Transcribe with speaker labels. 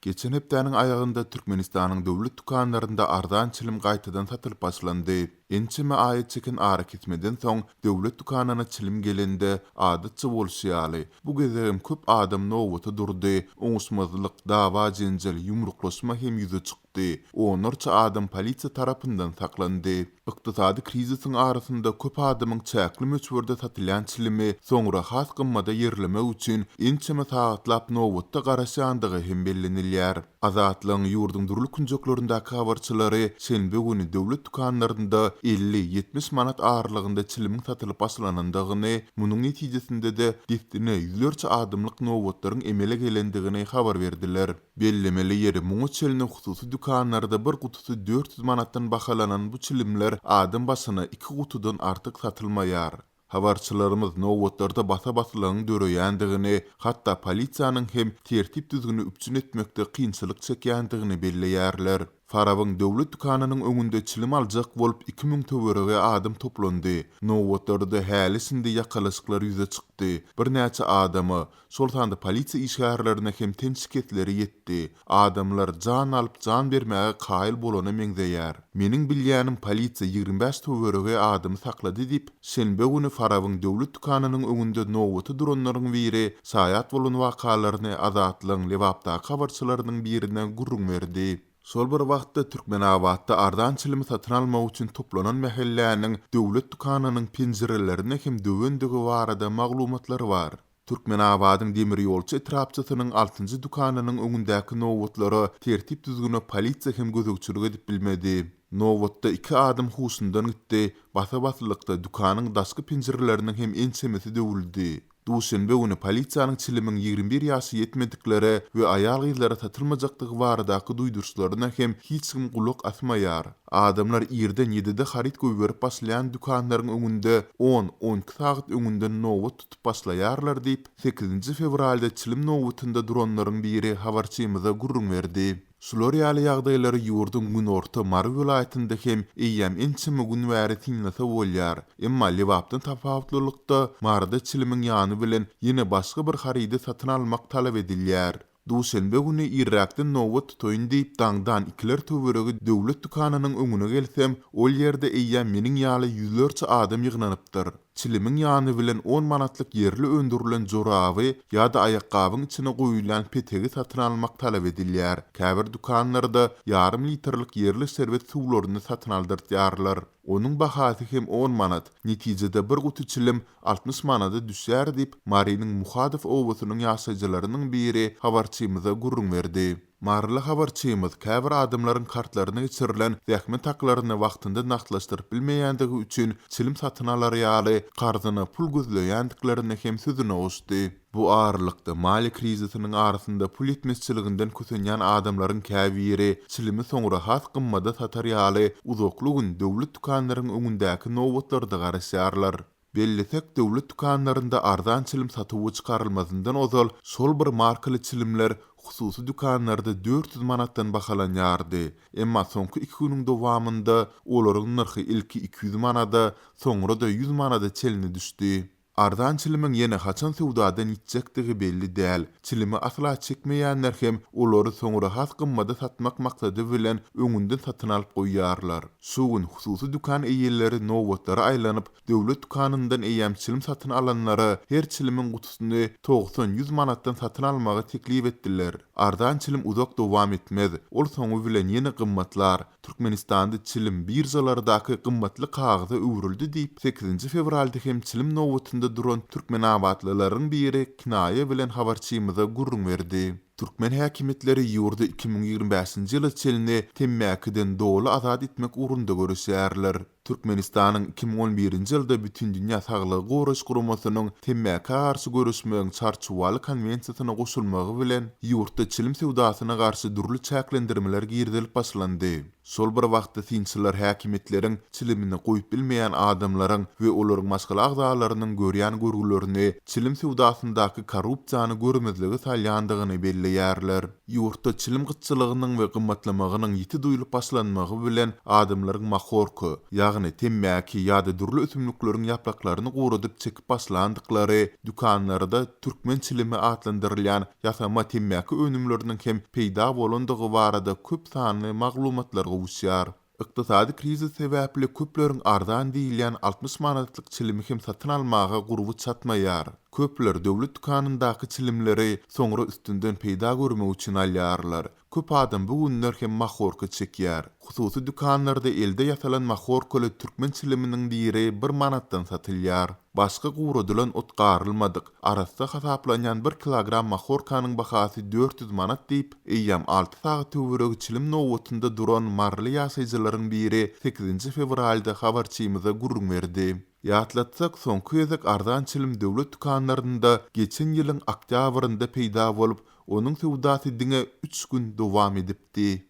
Speaker 1: Geçen hepdäniň aýagynda Türkmenistanyň döwlet dukanlarynda ardan çilim gaýtadan satylyp başlandy. Ençime aýat çekin ara ketmeden soň döwlet dukanyna çilim gelende adatça bolşýaly. Bu gezegem köp adam nowata durdy. Oňuşmazlyk, dawa, jenjel, ýumruklaşma hem ýüze çykdy. Onurça adam polisiýa tarapyndan saklandy. Ykdysady krizisin arasynda köp adamyň çäkli möçberde satylýan çilimi soňra has gymmada ýerlemek üçin ençime sagatlap nowatda garaşandygy hem bellenilýär. Azatlygyň ýurdun durly künjeklerindäki habarçylary şenbe güni döwlet dukanlarynda 50-70 manat ağırlığında çilimin satılıp başlanandygyny, munyň netijesinde de diftine ýüzlerçe adamlyk nowatlaryň emele gelendigini habar berdiler. Bellemeli ýeri muňa çelini hususy dukanlarda bir gutusy 400 manatdan bahalanan bu çilimler adam başyna 2 gutudan artyk satylmaýar. Habarçylarymyz nowatlarda basa-basylygyň döreýändigini, hatda polisiýanyň hem tertip düzgüni üpçün etmekde kynçylyk çekýändigini belleýärler. Farabyň döwlet dukanynyň öňünde çilim aljak bolup 2000 töwerege adam toplandy. Nowatlarda häli sinde ýakalaşyklar ýüze çykdy. Bir näçe adamy şol tanda polisiýa işgärlerine hem tençiketleri ýetdi. Adamlar jan alyp jan bermäge kaýyl bolany meňzeýär. Meniň bilýänim polisiýa 25 töwerege adamy saklady diýip şenbe güni Farabyň döwlet dukanynyň öňünde nowaty duranlaryň biri saýat bolan wakalaryny Azatlygyň lewapdaky habarçylarynyň birinden gurrun berdi. Sol bir wagtda Türkmenabadda ardan çilimi satyn almak üçin toplanan mähelläniň döwlet dukanynyň penjerelerine hem döwendigi barada maglumatlary bar. Türkmenabadyň demir ýolçy etrapçysynyň 6-njy dukanynyň öňündäki nowatlary tertip düzgüne polisiýa hem gözegçilik edip bilmedi. Nowatda 2 adam husundan gitdi. Basa-basylykda dukanyň daşky penjereleriniň hem ençemesi döwüldi. Duşenbe güni polisiýanyň çilimiň 21 ýaşy ýetmedikleri we aýal gyzlara satylmajakdygy baradaky duýdurşlaryna hem hiç kim gulak asmaýar. Adamlar ýerden 7-de harit goýberip başlaýan dukanlaryň öňünde 10-12 sagat öňünde nowat tutup başlaýarlar diýip 8 fevralda çilim nowatynda duranlaryň biri habarçymyza gurrun berdi. Şular ýaly ýagdaýlary ýurdun gün orta Mary welaýatynda hem eýýäm ençime gün bäri tinlese bolýar. Emma lewapdan tapawatlylykda Maryda çilimiň ýany bilen ýene başga bir harydy satyn almak talap edilýär. Duşenbe güni Irakdan nowat tutoýun diýip daňdan 2 töweregi döwlet dukanynyň öňüne gelsem, ol ýerde eýýäm meniň ýaly ýüzlerçe adam ýygnanypdyr. Çilimiň ýany bilen 10 manatlyk yerli öndürilen joraby ýa-da aýakgabyň içine goýulan petegi satyn almak talap edilýär. Käbir dukanlarda ýarym litrlik yerli serwet suwlaryny satyn aldyrýarlar. Onuň bahasy hem 10 manat. Netijede bir gutu çilim 60 manata düşýär diýip Marynyň muhadif owasynyň ýaşaýjylarynyň biri habarçymyza gurrun berdi. Marly habarçymyz käbir adamlaryň kartlaryna geçirilen zähmet taklaryny wagtynda naklaşdyryp bilmeýändigi üçin çilim satyn alary ýaly garzyna pul gözleýändiklerini hem sözüne oşdy. Bu ağırlykda mali krizisiniň arasynda pul etmezçiliginden kösenýän adamlaryň käbiri çilimi soňra has gymmada satar ýaly uzakly gün döwlet dukanlarynyň öňündäki nowatlarda garaşýarlar. Bellisek döwlet dukanlarynda ardan çilim satyp çykarylmazyndan ozal şol bir markaly çilimler hususy dukanlarda 400 manatdan bahalanýardy. Emma soňky 2 güniň dowamında olaryň narhy ilki 200 manada, soňra da 100 manada çelini düşdi. Ardan çilimiň ýene haçan sewdadan ýitjekdigi belli däl. Çilimi asla çekmeýänler hem olary soňra has gymmada satmak maksady bilen öňünden satyn alyp goýýarlar. Şu gün hususy dukan eýelleri nowatlary aýlanyp döwlet dukanyndan eýýäm çilim satyn alanlara her çilimiň gutusyny 90-100 manatdan satyn almagy teklip etdiler. Ardan çilim uzak dowam etmez. Ol soňu bilen ýene gymmatlar. Türkmenistanda çilim birjalardaky gymmatly kagaza öwrüldi diýip 8 fevralda hem çilim nowatynda duran Türkmenabadlylaryň biri kinaýa bilen habarçymyza gurrun berdi. Türkmen häkimetleri ýurda 2025-nji ýyly çelini temmäkiden doly azat etmek urunda görüşýärler. Türkmenistanyň 2011-nji ýylda bütün dünýä saglygy goraş guramasynyň temmäke garşy görüşmegiň çarçuwaly konwensiýasyna goşulmagy bilen ýurtda çilim sewdasyna garşy durly çäklendirmeler girdilip başlandy. Şol bir wagtda tinçiler häkimetleriň çilimini goýup bilmeýän adamlaryň we olaryň maşgal agdalarynyň görýän görgülerini çilim sewdasyndaky korrupsiýany görmezligi salýandygyny belleýärler. Ýurtda çilim gytçylygynyň we gymmatlamagynyň ýiti duýulyp başlanmagy bilen adamlaryň mahorky, ýagny temmäki ýa-da durly ösümlikleriň ýapraklaryny guradyp çekip baslandyklary dukanlarda türkmen çilimi adlandyrylýan ýasama temmäki önümleriniň hem peýda bolandygy barada köp sanly maglumatlar gowuşýar. Iqtisadi krizis sebäpli köpleriň ardan diýilýän 60 manatlyk çilimi hem satyn almaga guruwy çatmaýar. Köpler döwlet dukanyndaky çilimleri soňra üstünden peýda görmek üçin alýarlar. Köp adam bu günler hem mahorka çekýär. Hususy dukanlarda elde ýasalan mahorkaly türkmen çiliminiň biri 1 manatdan satylýar. Başga guradylan ot garylmadyk. Arasda hasaplanýan 1 kilogram mahorkanyň bahasy 400 manat diýip, eýýam 6 saat töweregi çilim nowatynda duran marly ýasaýjylaryň biri 8 fevralda habarçymyza gurrun berdi. Ýatlatsak soňky ýezek ardan çilim döwlet dukanlarynda geçen ýylyň oktýabrynda peýda bolup, onuň sowdasy diňe 3 gün dowam edipdi.